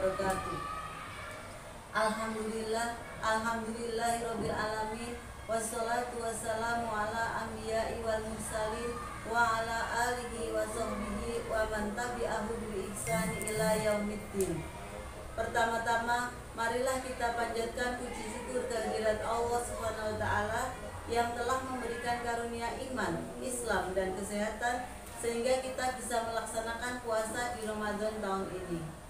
wabarakatuh. Alhamdulillahirabbil alamin. Wassalatu wassalamu ala anbiya'i wal mursalin wa ala alihi wa sahbihi wa man tabi'ahu bi ihsani ila yaumiddin. Pertama-tama, marilah kita panjatkan puji syukur kehadirat Allah Subhanahu wa taala yang telah memberikan karunia iman, Islam dan kesehatan sehingga kita bisa melaksanakan puasa di Ramadan tahun ini.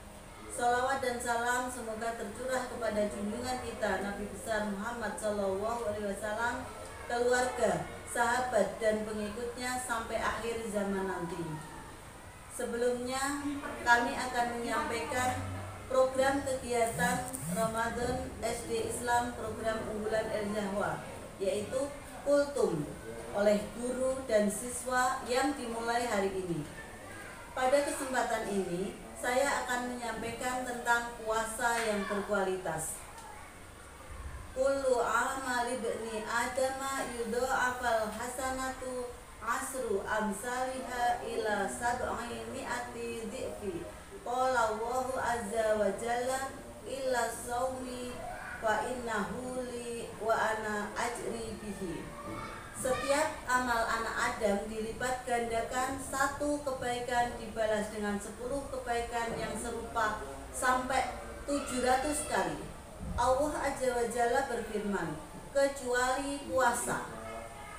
Salawat dan salam semoga tercurah kepada junjungan kita Nabi besar Muhammad SAW, keluarga, sahabat dan pengikutnya sampai akhir zaman nanti. Sebelumnya kami akan menyampaikan program kegiatan Ramadan SD Islam program unggulan El-Zahwa, yaitu Kultum oleh guru dan siswa yang dimulai hari ini. Pada kesempatan ini saya akan menyampaikan tentang puasa yang berkualitas. Kullu amali bani adama yudha'afal hasanatu asru amsalha ila sab'i mi'ati dhi'fi. Qala Allahu azza wa jalla illa shaumi fa innahu li wa ana ajri bihi. Setiap amal anak Adam dilipat gandakan, satu kebaikan dibalas dengan 10 kebaikan yang serupa sampai 700 kali. Allah Azza wa Jalla berfirman, kecuali puasa.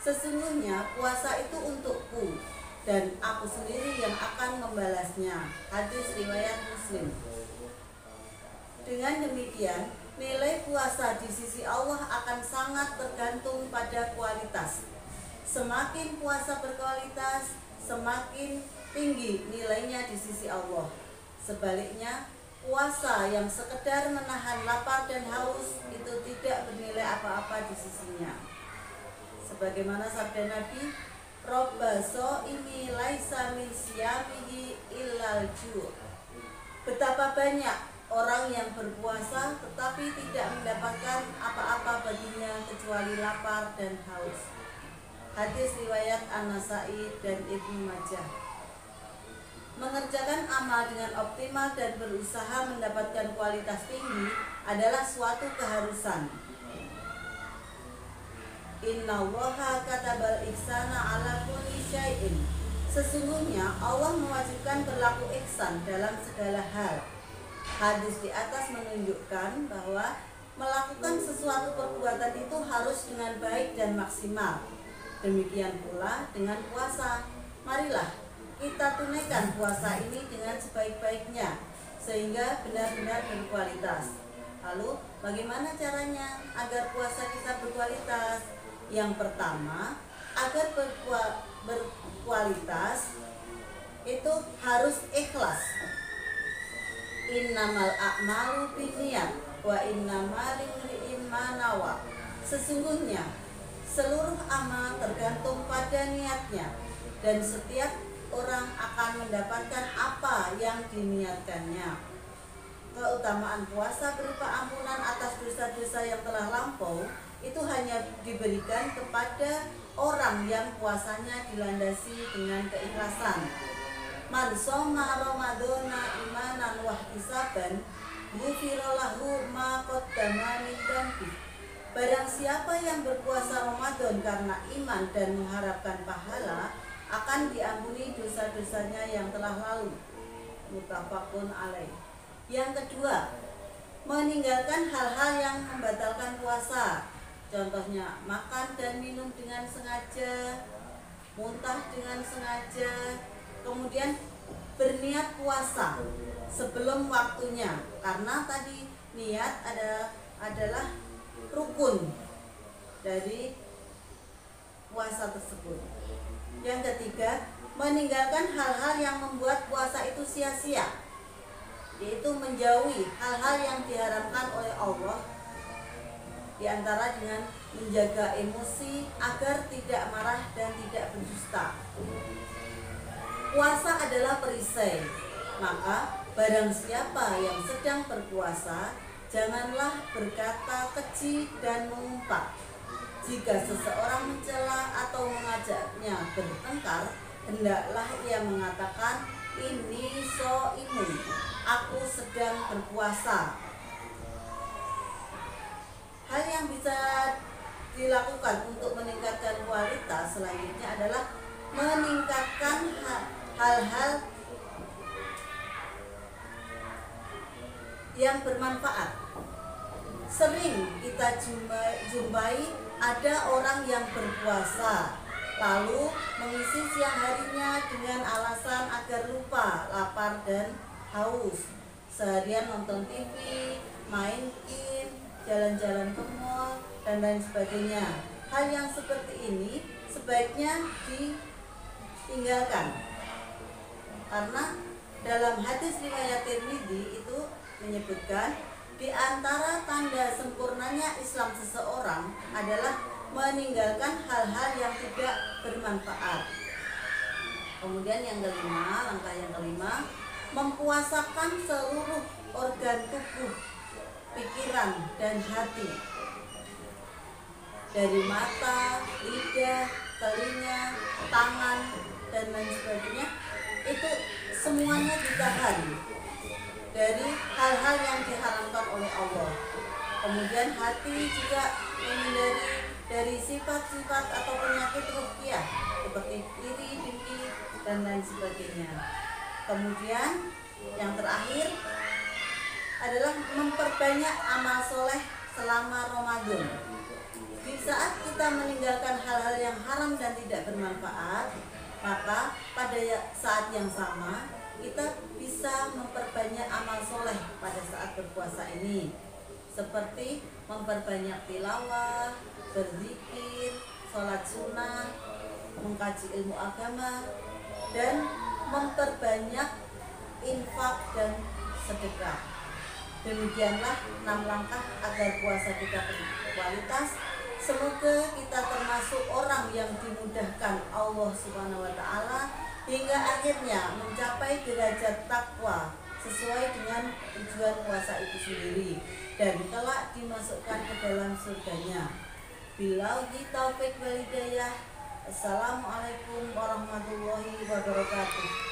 Sesungguhnya puasa itu untukku dan aku sendiri yang akan membalasnya. Hadis riwayat Muslim. Dengan demikian, nilai puasa di sisi Allah akan sangat tergantung pada kualitas. Semakin puasa berkualitas, semakin tinggi nilainya di sisi Allah. Sebaliknya, puasa yang sekedar menahan lapar dan haus itu tidak bernilai apa-apa di sisinya. Sebagaimana sabda Nabi, Robba so'imi laisa min siyamihi illal ju'. Betapa banyak orang yang berpuasa tetapi tidak mendapatkan apa-apa baginya kecuali lapar dan haus. Hadis riwayat An-Nasa'i dan Ibnu Majah. Mengerjakan amal dengan optimal dan berusaha mendapatkan kualitas tinggi adalah suatu keharusan. Innallaha katabal ihsana ala kulli syai'in. Sesungguhnya Allah mewajibkan berlaku ihsan dalam segala hal. Hadis di atas menunjukkan bahwa melakukan sesuatu perbuatan itu harus dengan baik dan maksimal. Demikian pula dengan puasa. Marilah kita tunaikan puasa ini dengan sebaik-baiknya sehingga benar-benar berkualitas. Lalu bagaimana caranya agar puasa kita berkualitas? Yang pertama, agar berkualitas itu harus ikhlas. Innamal a'malu binniyat wa innamal limri'in ma nawa. Sesungguhnya seluruh amal tergantung pada niatnya dan setiap orang akan mendapatkan apa yang diniatkannya. Keutamaan puasa berupa ampunan atas dosa-dosa yang telah lampau itu hanya diberikan kepada orang yang puasanya dilandasi dengan keikhlasan. Man shoma ramadhana imanan wa ihtisaban ghufira lahu ma qaddama min dhanbi. Barang siapa yang berpuasa Ramadan karena iman dan mengharapkan pahala, akan diampuni dosa-dosanya yang telah lalu. Muttafaqun alaih. Yang kedua, meninggalkan hal-hal yang membatalkan puasa. Contohnya makan dan minum dengan sengaja, muntah dengan sengaja, kemudian berniat puasa sebelum waktunya, karena tadi niat adalah rukun dari puasa tersebut. Yang ketiga, meninggalkan hal-hal yang membuat puasa itu sia-sia, yaitu menjauhi hal-hal yang diharamkan oleh Allah, di antara dengan menjaga emosi agar tidak marah dan tidak berdusta. Puasa adalah perisai, maka barang siapa yang sedang berpuasa, janganlah berkata keji dan mengumpat. Jika seseorang mencela atau mengajaknya bertengkar, hendaklah ia mengatakan ini shaimun. aku sedang berpuasa. Hal yang bisa dilakukan untuk meningkatkan kualitas selanjutnya adalah meningkatkan hal-hal yang bermanfaat. Sering kita jumpai ada orang yang berpuasa lalu mengisi siang harinya dengan alasan agar lupa lapar dan haus. Seharian nonton TV, main game, jalan-jalan ke mall, dan lain sebagainya. Hal yang seperti ini sebaiknya ditinggalkan, karena dalam hadis riwayat Tirmidzi itu menyebutkan di antara tanda sempurnanya Islam seseorang adalah meninggalkan hal-hal yang tidak bermanfaat. Kemudian langkah yang kelima, mempuasakan seluruh organ tubuh, pikiran, dan hati. Dari mata, lidah, telinga, tangan, dan lain sebagainya, itu semuanya ditahan dari hal-hal yang diharamkan oleh Allah. Kemudian hati juga menghindari dari sifat-sifat atau penyakit ruhiyah seperti iri, dengki, dan lain sebagainya. Kemudian yang terakhir adalah memperbanyak amal soleh selama Ramadan. Di saat kita meninggalkan hal-hal yang haram dan tidak bermanfaat, maka pada saat yang sama kita bisa memperbanyak amal soleh pada saat berpuasa ini, seperti memperbanyak tilawah, berzikir, sholat sunnah, mengkaji ilmu agama, dan memperbanyak infak dan sedekah. Demikianlah 6 langkah agar puasa kita berkualitas. Semoga kita termasuk orang yang dimudahkan Allah Subhanahu wa Ta'ala hingga akhirnya mencapai derajat takwa sesuai dengan tujuan puasa itu sendiri dan kelak dimasukkan ke dalam surganya. Billahi taufiq wal hidayah. Assalamualaikum warahmatullahi wabarakatuh.